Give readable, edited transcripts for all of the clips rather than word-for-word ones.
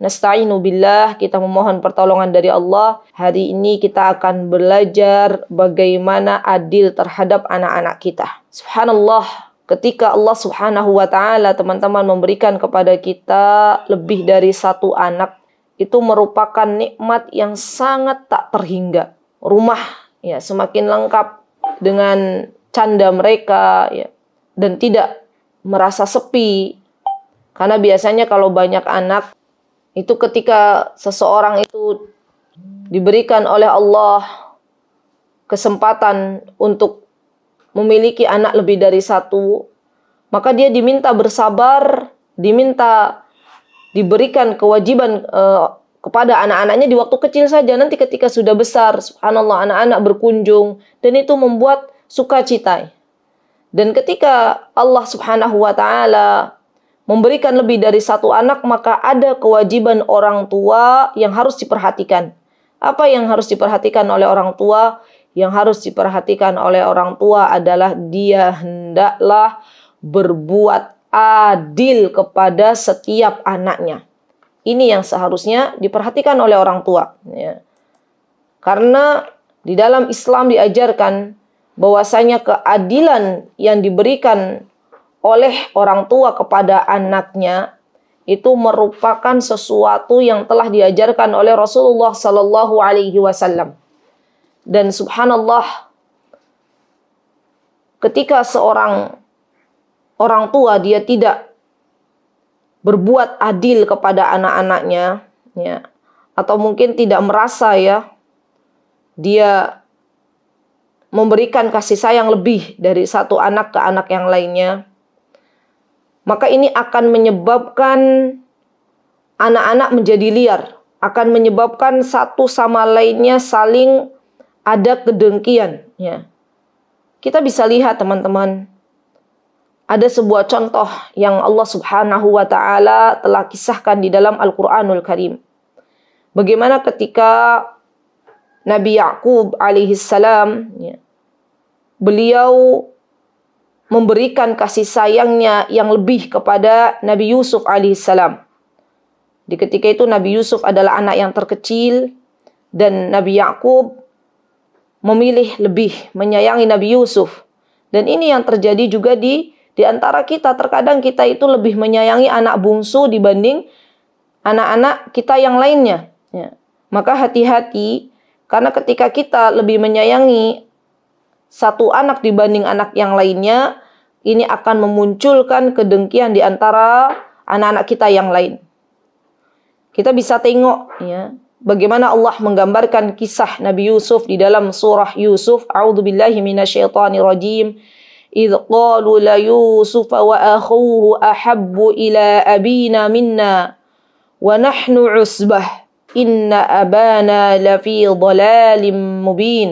Nasta'inu billah, kita memohon pertolongan dari Allah. Hari ini kita akan belajar bagaimana adil terhadap anak-anak kita. Subhanallah, ketika Allah Subhanahu wa ta'ala teman-teman memberikan kepada kita lebih dari satu anak, itu merupakan nikmat yang sangat tak terhingga. Rumah ya semakin lengkap dengan canda mereka ya, dan tidak merasa sepi. Karena biasanya kalau banyak anak, itu ketika seseorang itu diberikan oleh Allah kesempatan untuk memiliki anak lebih dari satu, maka dia diminta bersabar, diminta diberikan kewajiban kepada anak-anaknya di waktu kecil saja. Nanti ketika sudah besar, subhanallah, anak-anak berkunjung, dan itu membuat sukacita. Dan ketika Allah Subhanahu wa ta'ala memberikan lebih dari satu anak, maka ada kewajiban orang tua yang harus diperhatikan. Apa yang harus diperhatikan oleh orang tua? Yang harus diperhatikan oleh orang tua adalah dia hendaklah berbuat adil kepada setiap anaknya. Ini yang seharusnya diperhatikan oleh orang tua. Ya. Karena di dalam Islam diajarkan bahwasanya keadilan yang diberikan oleh orang tua kepada anaknya itu merupakan sesuatu yang telah diajarkan oleh Rasulullah Sallallahu Alaihi Wasallam. Dan subhanallah, ketika seorang orang tua dia tidak berbuat adil kepada anak-anaknya, ya, atau mungkin tidak merasa ya dia memberikan kasih sayang lebih dari satu anak ke anak yang lainnya, maka ini akan menyebabkan anak-anak menjadi liar, akan menyebabkan satu sama lainnya saling ada kedengkian. Ya. Kita bisa lihat teman-teman, ada sebuah contoh yang Allah Subhanahu wa ta'ala telah kisahkan di dalam Al-Quranul Karim. Bagaimana ketika Nabi Ya'qub alaihissalam, ya, beliau memberikan kasih sayangnya yang lebih kepada Nabi Yusuf alaihissalam. Di ketika itu Nabi Yusuf adalah anak yang terkecil, dan Nabi Ya'qub memilih lebih menyayangi Nabi Yusuf. Dan ini yang terjadi juga di antara kita. Terkadang kita itu lebih menyayangi anak bungsu dibanding anak-anak kita yang lainnya. Ya. Maka hati-hati, karena ketika kita lebih menyayangi satu anak dibanding anak yang lainnya, ini akan memunculkan kedengkian di antara anak-anak kita yang lain. Kita bisa tengok ya, bagaimana Allah menggambarkan kisah Nabi Yusuf di dalam surah Yusuf. A'udzubillahi minasyaitonirrajim. إِذْ قَالُوا لَيُوسُفَ وَأَخُوهُ أَحَبُّ إِلَىٰ أَبِينَا مِنَّا وَنَحْنُ عُصْبَةٌ إِنَّ أَبَانَا لَفِي ضَلَالٍ مُبِينٍ.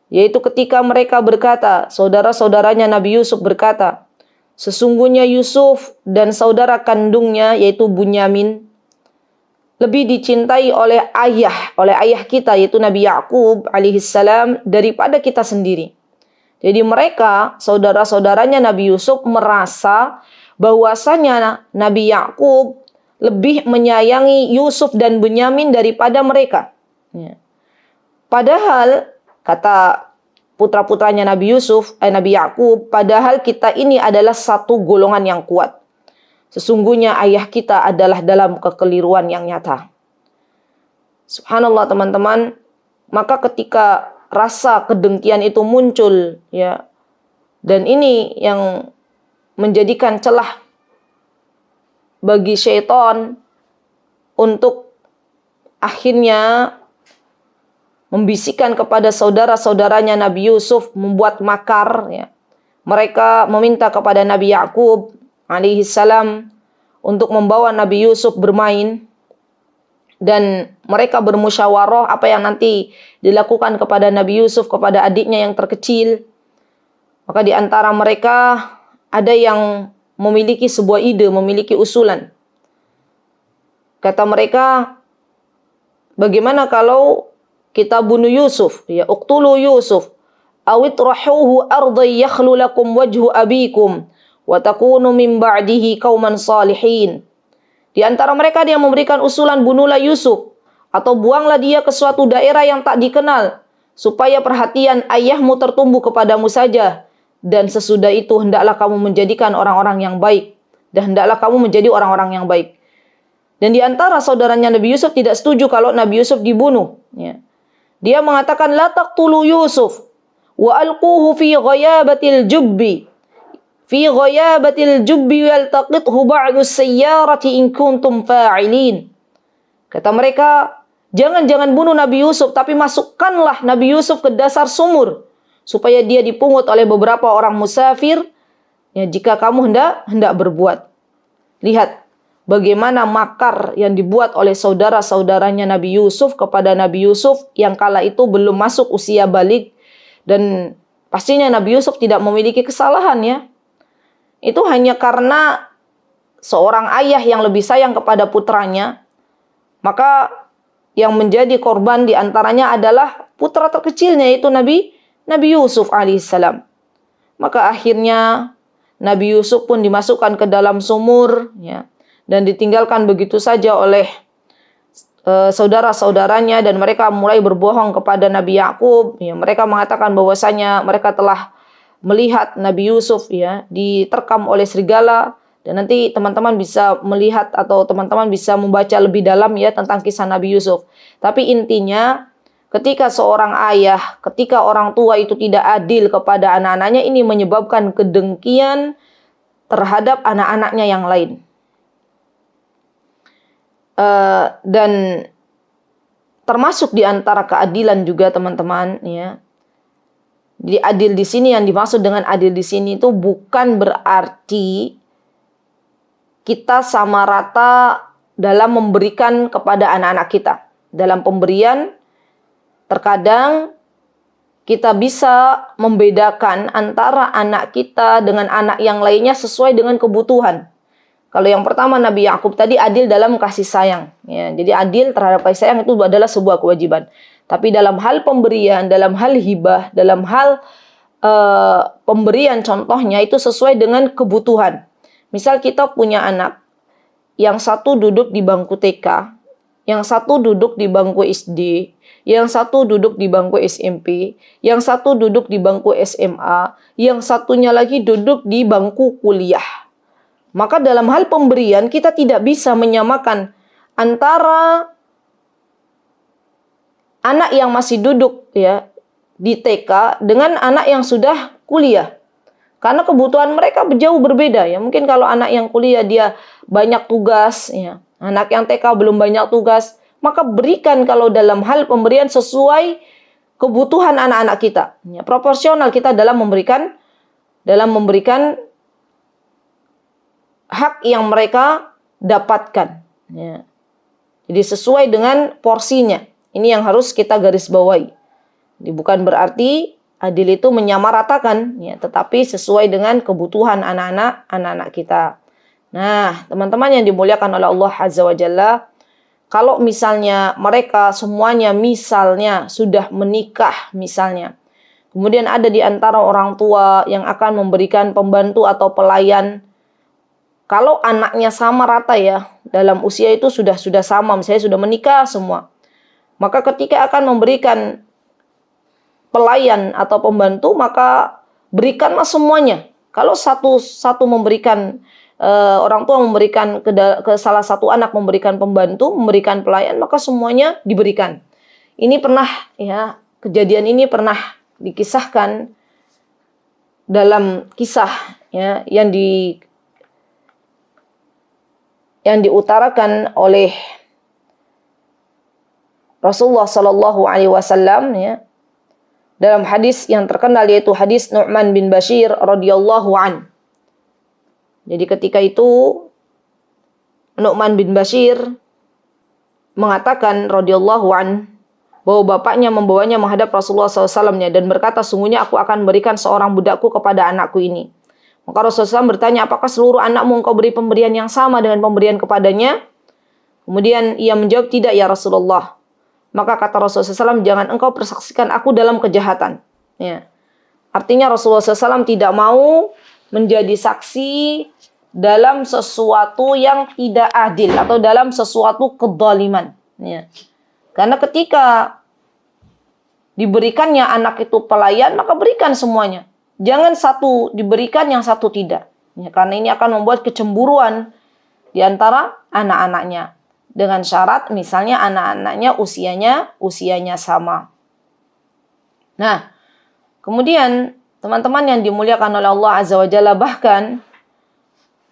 Yaitu ketika mereka berkata, saudara-saudaranya Nabi Yusuf berkata, sesungguhnya Yusuf dan saudara kandungnya yaitu Bunyamin lebih dicintai oleh ayah kita yaitu Nabi Ya'qub alaihissalam daripada kita sendiri. Jadi mereka, saudara-saudaranya Nabi Yusuf, merasa bahwasanya Nabi Ya'qub lebih menyayangi Yusuf dan Bunyamin daripada mereka. Ya. Padahal, kata putra-putranya Nabi Nabi Ya'qub, padahal kita ini adalah satu golongan yang kuat. Sesungguhnya ayah kita adalah dalam kekeliruan yang nyata. Subhanallah teman-teman, maka ketika rasa kedengkian itu muncul, ya, dan ini yang menjadikan celah bagi syaitan untuk akhirnya membisikkan kepada saudara-saudaranya Nabi Yusuf, membuat makar. Ya. Mereka meminta kepada Nabi Ya'qub alaihissalam untuk membawa Nabi Yusuf bermain. Dan mereka bermusyawarah apa yang nanti dilakukan kepada Nabi Yusuf, kepada adiknya yang terkecil. Maka di antara mereka ada yang memiliki sebuah ide, memiliki usulan. Kata mereka, bagaimana kalau kita bunuh Yusuf? Ya, uqtulu Yusuf. Awitrahuhu ardai yakhlu lakum wajhu abikum. Wa takunu min ba'dihi qauman salihin. Di antara mereka ada yang memberikan usulan, bunuhlah Yusuf atau buanglah dia ke suatu daerah yang tak dikenal, supaya perhatian ayahmu tertumbuh kepadamu saja. Dan sesudah itu hendaklah kamu menjadikan orang-orang yang baik. Dan hendaklah kamu menjadi orang-orang yang baik. Dan di antara saudaranya Nabi Yusuf tidak setuju kalau Nabi Yusuf dibunuh. Ya. Dia mengatakan, la taqtulu Yusuf wa alquhu fi ghayabatil jubbi. Fi ghayabatil jubbi yaltaqithu ba'du sayyarati in kuntum fa'ilin. Kata mereka, jangan bunuh Nabi Yusuf, tapi masukkanlah Nabi Yusuf ke dasar sumur supaya dia dipungut oleh beberapa orang musafir, ya, jika kamu hendak berbuat. Lihat bagaimana makar yang dibuat oleh saudara-saudaranya Nabi Yusuf kepada Nabi Yusuf yang kala itu belum masuk usia balik, dan pastinya Nabi Yusuf tidak memiliki kesalahan, ya. Itu hanya karena seorang ayah yang lebih sayang kepada putranya, maka yang menjadi korban diantaranya adalah putra terkecilnya, yaitu Nabi Yusuf alaihissalam. Maka akhirnya Nabi Yusuf pun dimasukkan ke dalam sumur, ya, dan ditinggalkan begitu saja oleh saudara-saudaranya, dan mereka mulai berbohong kepada Nabi Yakub. Ya, mereka mengatakan bahwasanya mereka telah melihat Nabi Yusuf, ya, diterkam oleh serigala. Dan nanti teman-teman bisa melihat atau teman-teman bisa membaca lebih dalam, ya, tentang kisah Nabi Yusuf. Tapi intinya, ketika seorang ayah, ketika orang tua itu tidak adil kepada anak-anaknya, ini menyebabkan kedengkian terhadap anak-anaknya yang lain. Dan termasuk di antara keadilan juga, teman-teman, ya. Jadi adil di sini, yang dimaksud dengan adil di sini itu bukan berarti kita sama rata dalam memberikan kepada anak-anak kita. Dalam pemberian, terkadang kita bisa membedakan antara anak kita dengan anak yang lainnya sesuai dengan kebutuhan. Kalau yang pertama Nabi Yakub tadi adil dalam kasih sayang, ya. Jadi adil terhadap kasih sayang itu adalah sebuah kewajiban. Tapi dalam hal pemberian, dalam hal hibah, dalam hal pemberian contohnya itu sesuai dengan kebutuhan. Misal kita punya anak, yang satu duduk di bangku TK, yang satu duduk di bangku SD, yang satu duduk di bangku SMP, yang satu duduk di bangku SMA, yang satunya lagi duduk di bangku kuliah. Maka dalam hal pemberian kita tidak bisa menyamakan antara anak yang masih duduk, ya, di TK dengan anak yang sudah kuliah. Karena kebutuhan mereka jauh berbeda, ya. Mungkin kalau anak yang kuliah dia banyak tugas, ya. Anak yang TK belum banyak tugas, maka berikan kalau dalam hal pemberian sesuai kebutuhan anak-anak kita. Ya, proporsional kita dalam memberikan hak yang mereka dapatkan. Ya. Jadi sesuai dengan porsinya. Ini yang harus kita garis bawahi. Jadi bukan berarti adil itu menyamaratakan, ya, tetapi sesuai dengan kebutuhan anak-anak kita. Nah, teman-teman yang dimuliakan oleh Allah Azza wa Jalla, kalau misalnya mereka semuanya misalnya sudah menikah misalnya, kemudian ada di antara orang tua yang akan memberikan pembantu atau pelayan, kalau anaknya sama rata, ya, dalam usia itu sudah sama, misalnya sudah menikah semua, maka ketika akan memberikan pelayan atau pembantu, maka berikanlah semuanya. Kalau satu memberikan, orang tua memberikan ke salah satu anak memberikan pembantu, memberikan pelayan, maka semuanya diberikan. Ini pernah, ya, kejadian ini pernah dikisahkan dalam kisah, ya, yang diutarakan oleh Rasulullah Shallallahu Alaihi Wasallam, ya, dalam hadis yang terkenal, yaitu hadis Nu'man bin Bashir radhiyallahu an. Jadi ketika itu Nu'man bin Bashir mengatakan radhiyallahu an bahwa bapaknya membawanya menghadap Rasulullah SAW dan berkata, sungguhnya aku akan berikan seorang budakku kepada anakku ini. Maka Rasulullah SAW bertanya, apakah seluruh anakmu engkau beri pemberian yang sama dengan pemberian kepadanya? Kemudian ia menjawab, tidak ya Rasulullah. Maka kata Rasulullah SAW, jangan engkau persaksikan aku dalam kejahatan. Ya. Artinya Rasulullah SAW tidak mau menjadi saksi dalam sesuatu yang tidak adil atau dalam sesuatu kezaliman. Ya. Karena ketika diberikannya anak itu pelayan, maka berikan semuanya. Jangan satu diberikan, yang satu tidak. Ya, karena ini akan membuat kecemburuan di antara anak-anaknya. Dengan syarat misalnya anak-anaknya usianya sama. Nah, kemudian teman-teman yang dimuliakan oleh Allah Azza wa Jalla, bahkan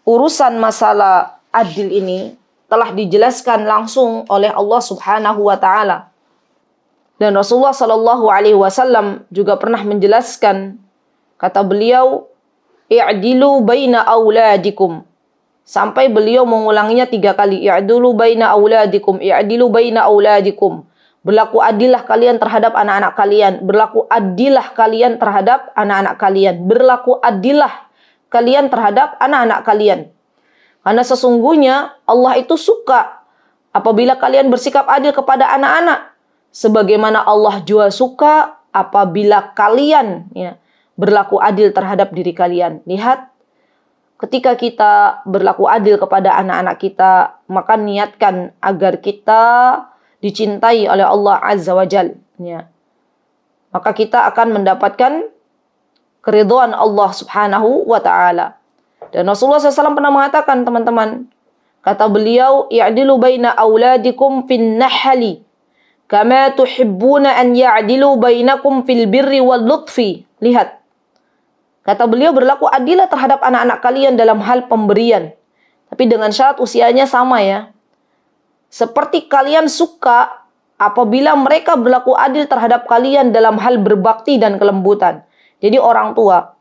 urusan masalah adil ini telah dijelaskan langsung oleh Allah Subhanahu wa taala. Dan Rasulullah sallallahu alaihi wasallam juga pernah menjelaskan, kata beliau, i'dilu baina auladikum. Sampai beliau mengulanginya 3 kali. I'dilu baina auladikum, i'dilu baina auladikum. Berlaku adillah kalian terhadap anak-anak kalian. Berlaku adillah kalian terhadap anak-anak kalian. Berlaku adillah kalian terhadap anak-anak kalian. Karena sesungguhnya Allah itu suka apabila kalian bersikap adil kepada anak-anak. Sebagaimana Allah juga suka apabila kalian berlaku adil terhadap diri kalian. Lihat, ketika kita berlaku adil kepada anak-anak kita, maka niatkan agar kita dicintai oleh Allah Azza wa Jalla. Maka kita akan mendapatkan keridhaan Allah Subhanahu wa ta'ala. Dan Rasulullah SAW pernah mengatakan, teman-teman, kata beliau, i'dilu baina auladikum fin nahali kama tuhibbuna an ya'dilu bainakum fil birri wal lutfi. Lihat, kata beliau, berlaku adillah terhadap anak-anak kalian dalam hal pemberian, tapi dengan syarat usianya sama ya. Seperti kalian suka apabila mereka berlaku adil terhadap kalian dalam hal berbakti dan kelembutan. Jadi orang tua,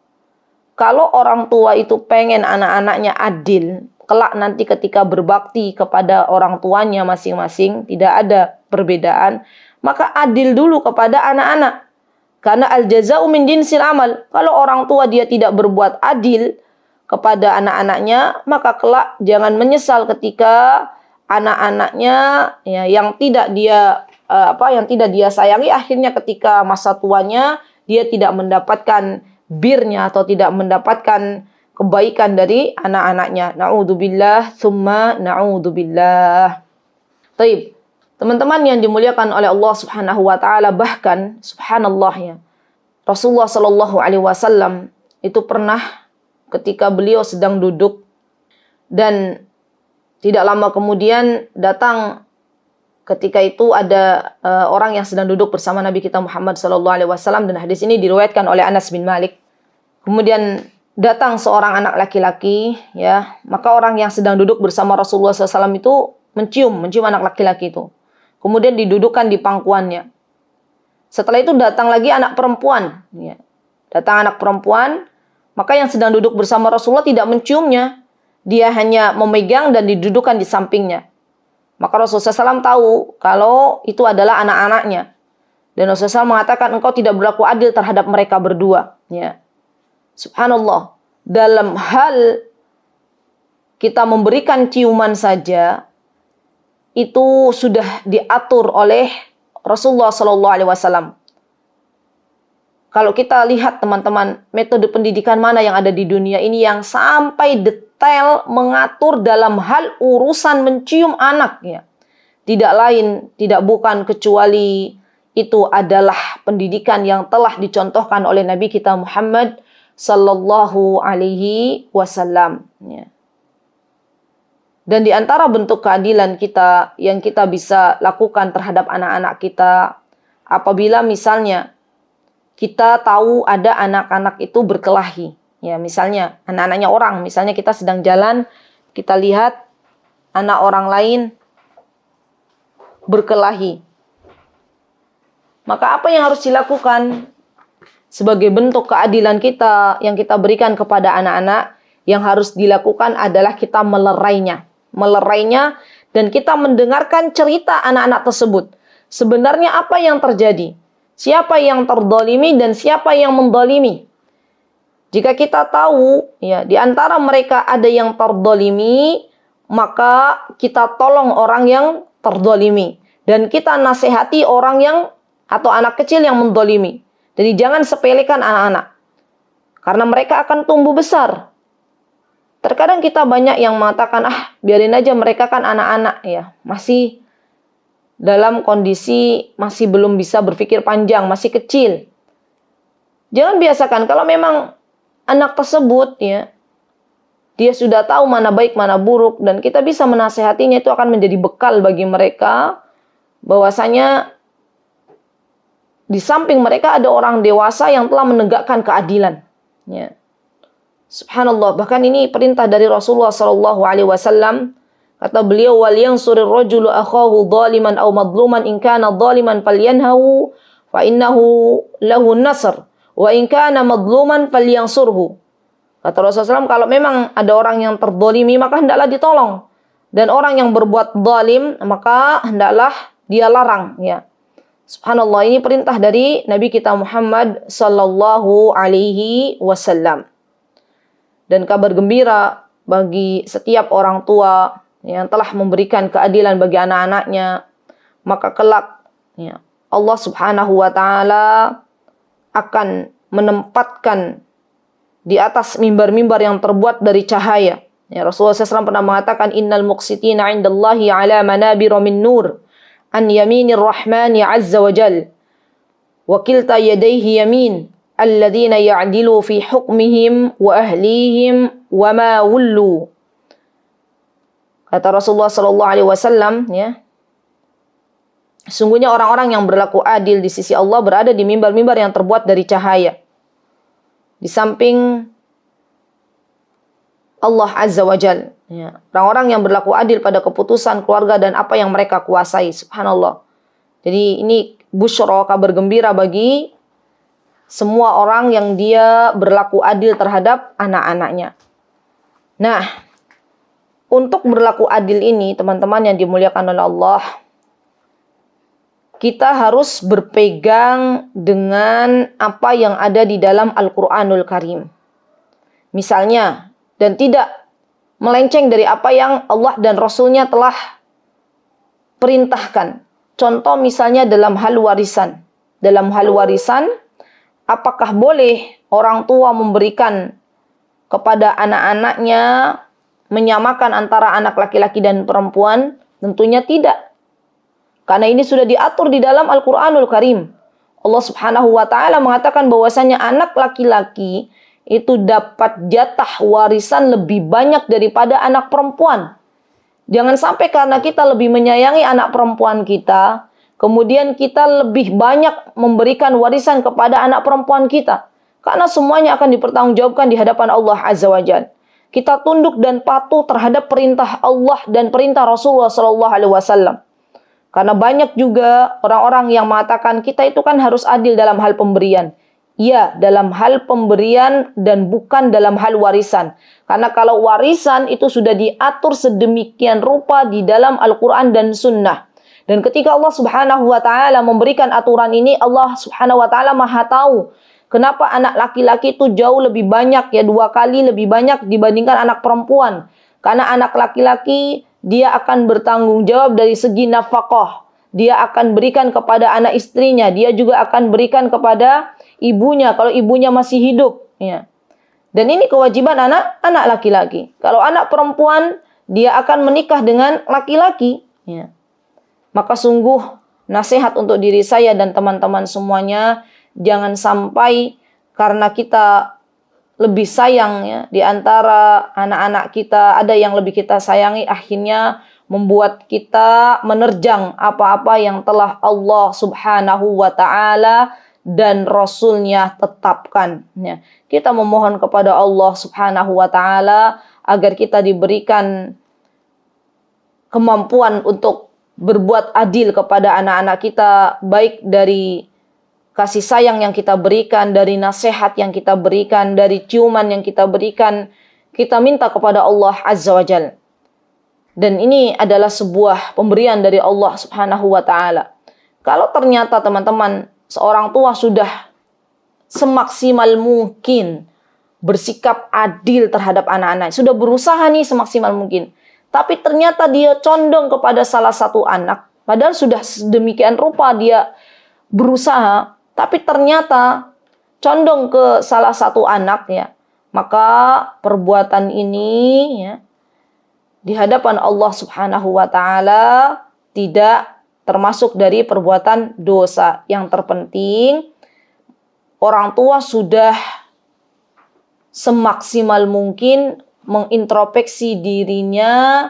kalau orang tua itu pengen anak-anaknya adil, kelak nanti ketika berbakti kepada orang tuanya masing-masing, tidak ada perbedaan, maka adil dulu kepada anak-anak. Karena al-jaza'u min jinsil amal. Kalau orang tua dia tidak berbuat adil kepada anak-anaknya, maka kelak jangan menyesal ketika anak-anaknya yang tidak dia sayangi, akhirnya ketika masa tuanya dia tidak mendapatkan birnya atau tidak mendapatkan kebaikan dari anak-anaknya. Na'udzubillah, tsumma na'udzubillah. Taib. Teman-teman yang dimuliakan oleh Allah Subhanahu wa taala, bahkan subhanallah ya, Rasulullah sallallahu alaihi wasallam itu pernah ketika beliau sedang duduk dan tidak lama kemudian datang, ketika itu ada orang yang sedang duduk bersama Nabi kita Muhammad sallallahu alaihi wasallam, dan hadis ini diriwayatkan oleh Anas bin Malik. Kemudian datang seorang anak laki-laki, ya, maka orang yang sedang duduk bersama Rasulullah SAW itu mencium anak laki-laki itu. Kemudian didudukkan di pangkuannya. Setelah itu datang lagi anak perempuan, ya. Datang anak perempuan, maka yang sedang duduk bersama Rasulullah tidak menciumnya, dia hanya memegang dan didudukkan di sampingnya. Maka Rasulullah SAW tahu kalau itu adalah anak-anaknya. Dan Rasulullah SAW mengatakan, engkau tidak berlaku adil terhadap mereka berdua, ya. Subhanallah, dalam hal kita memberikan ciuman saja itu sudah diatur oleh Rasulullah SAW. Kalau kita lihat teman-teman, metode pendidikan mana yang ada di dunia ini yang sampai detail mengatur dalam hal urusan mencium anaknya. Tidak lain, tidak bukan kecuali itu adalah pendidikan yang telah dicontohkan oleh Nabi kita Muhammad sallallahu alaihi wasallam. Dan di antara bentuk keadilan kita yang kita bisa lakukan terhadap anak-anak kita, apabila misalnya kita tahu ada anak-anak itu berkelahi, ya misalnya anak-anaknya orang, misalnya kita sedang jalan, kita lihat anak orang lain berkelahi, maka apa yang harus dilakukan? Sebagai bentuk keadilan kita yang kita berikan kepada anak-anak, yang harus dilakukan adalah kita melerainya, dan kita mendengarkan cerita anak-anak tersebut. Sebenarnya apa yang terjadi? Siapa yang terdolimi dan siapa yang mendolimi? Jika kita tahu ya di antara mereka ada yang terdolimi, maka kita tolong orang yang terdolimi dan kita nasihati orang yang atau anak kecil yang mendolimi. Jadi jangan sepelekan anak-anak, karena mereka akan tumbuh besar. Terkadang kita banyak yang mengatakan, biarin aja mereka kan anak-anak ya, masih dalam kondisi masih belum bisa berpikir panjang, masih kecil. Jangan biasakan kalau memang anak tersebut ya, dia sudah tahu mana baik mana buruk dan kita bisa menasehatinya, itu akan menjadi bekal bagi mereka bahwasanya di samping mereka ada orang dewasa yang telah menegakkan keadilan. Ya. Subhanallah, bahkan ini perintah dari Rasulullah sallallahu alaihi wasallam. Kata beliau, wal yansurir rajulu akhahu dhaliman aw madluman in kana dhaliman falyanhahu fa innahu lahu nasr wa in kana madluman falyansurhu. Kata Rasulullah SAW, kalau memang ada orang yang terdolimi maka hendaklah ditolong, dan orang yang berbuat zalim maka hendaklah dia larang. Ya. Subhanallah, ini perintah dari Nabi kita Muhammad sallallahu alaihi wasallam. Dan kabar gembira bagi setiap orang tua yang telah memberikan keadilan bagi anak-anaknya, maka kelak ya, Allah Subhanahu wa taala akan menempatkan di atas mimbar-mimbar yang terbuat dari cahaya. Ya, Rasulullah SAW pernah mengatakan, innal muqsitina 'indallahi 'ala manabira min nur an yaminir rahmani 'azza wa jal wa kilta yadayhi yamin alladzina ya'dilu fi hukmihim wa ahlihim wa ma wullu. Kata Rasulullah sallallahu alaihi wasallam, ya, sungguhnya orang-orang yang berlaku adil di sisi Allah berada di mimbar-mimbar yang terbuat dari cahaya. Di samping Allah Azza wa Jal. Ya. Orang-orang yang berlaku adil pada keputusan keluarga dan apa yang mereka kuasai. Subhanallah. Jadi ini busyra, kabar gembira bagi semua orang yang dia berlaku adil terhadap anak-anaknya. Nah, untuk berlaku adil ini, teman-teman yang dimuliakan oleh Allah, kita harus berpegang dengan apa yang ada di dalam Al-Quranul Karim. Misalnya, dan tidak melenceng dari apa yang Allah dan Rasulnya telah perintahkan. Contoh misalnya dalam hal warisan. Dalam hal warisan, apakah boleh orang tua memberikan kepada anak-anaknya, menyamakan antara anak laki-laki dan perempuan? Tentunya tidak. Karena ini sudah diatur di dalam Al-Quranul Karim. Allah Subhanahu wa ta'ala mengatakan bahwasanya anak laki-laki itu dapat jatah warisan lebih banyak daripada anak perempuan. Jangan sampai karena kita lebih menyayangi anak perempuan kita, kemudian kita lebih banyak memberikan warisan kepada anak perempuan kita. Karena semuanya akan dipertanggungjawabkan di hadapan Allah Azza wa Jalla. Kita tunduk dan patuh terhadap perintah Allah dan perintah Rasulullah SAW. Karena banyak juga orang-orang yang mengatakan kita itu kan harus adil dalam hal pemberian. Ya, dalam hal pemberian dan bukan dalam hal warisan. Karena kalau warisan itu sudah diatur sedemikian rupa di dalam Al-Quran dan Sunnah. Dan ketika Allah Subhanahu wa ta'ala memberikan aturan ini, Allah Subhanahu wa ta'ala maha tahu kenapa anak laki-laki itu jauh lebih banyak, ya 2 kali lebih banyak dibandingkan anak perempuan. Karena anak laki-laki dia akan bertanggung jawab dari segi nafkah. Dia akan berikan kepada anak istrinya, dia juga akan berikan kepada ibunya kalau ibunya masih hidup, ya. Dan ini kewajiban anak laki-laki. Kalau anak perempuan, dia akan menikah dengan laki-laki, ya. Maka sungguh nasihat untuk diri saya dan teman-teman semuanya, jangan sampai karena kita lebih sayang, ya, di antara anak-anak kita ada yang lebih kita sayangi, akhirnya membuat kita menerjang apa-apa yang telah Allah Subhanahu wa ta'ala dan Rasulnya tetapkan. Ya. Kita memohon kepada Allah Subhanahu wa ta'ala agar kita diberikan kemampuan untuk berbuat adil kepada anak-anak kita, baik dari kasih sayang yang kita berikan, dari nasihat yang kita berikan, dari ciuman yang kita berikan. Kita minta kepada Allah Azza wa Jalla. Dan ini adalah sebuah pemberian dari Allah Subhanahu wa ta'ala. Kalau ternyata teman-teman, seorang tua sudah semaksimal mungkin bersikap adil terhadap anak-anak, sudah berusaha nih semaksimal mungkin, tapi ternyata dia condong kepada salah satu anak, padahal sudah sedemikian rupa dia berusaha, tapi ternyata condong ke salah satu anak, ya, maka perbuatan ini ya, di hadapan Allah Subhanahu wa taala tidak termasuk dari perbuatan dosa. Yang terpenting orang tua sudah semaksimal mungkin mengintrospeksi dirinya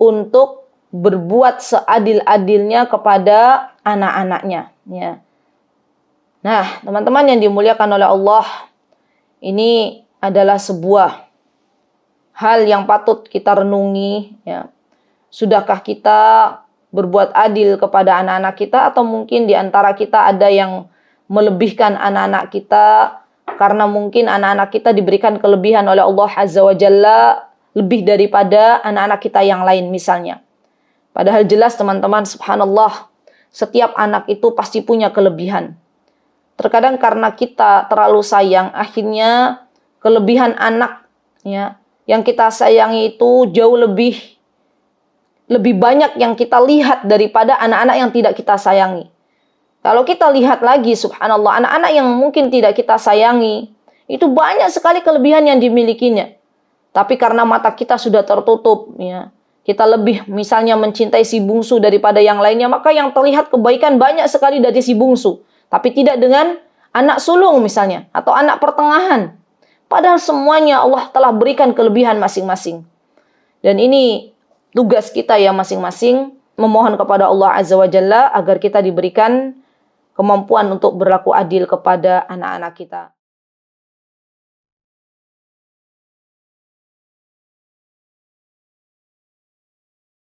untuk berbuat seadil-adilnya kepada anak-anaknya ya. Nah, teman-teman yang dimuliakan oleh Allah, ini adalah sebuah hal yang patut kita renungi ya. Sudahkah kita berbuat adil kepada anak-anak kita, atau mungkin di antara kita ada yang melebihkan anak-anak kita karena mungkin anak-anak kita diberikan kelebihan oleh Allah Azza wa Jalla lebih daripada anak-anak kita yang lain misalnya. Padahal jelas teman-teman, subhanallah, setiap anak itu pasti punya kelebihan. Terkadang karena kita terlalu sayang, akhirnya kelebihan anak ya yang kita sayangi itu jauh lebih banyak yang kita lihat daripada anak-anak yang tidak kita sayangi. Kalau kita lihat lagi, subhanallah, anak-anak yang mungkin tidak kita sayangi, itu banyak sekali kelebihan yang dimilikinya. Tapi karena mata kita sudah tertutup, ya, kita lebih misalnya mencintai si bungsu daripada yang lainnya, maka yang terlihat kebaikan banyak sekali dari si bungsu. Tapi tidak dengan anak sulung misalnya, atau anak pertengahan. Padahal semuanya Allah telah berikan kelebihan masing-masing. Dan ini tugas kita ya masing-masing, memohon kepada Allah Azza wa Jalla agar kita diberikan kemampuan untuk berlaku adil kepada anak-anak kita.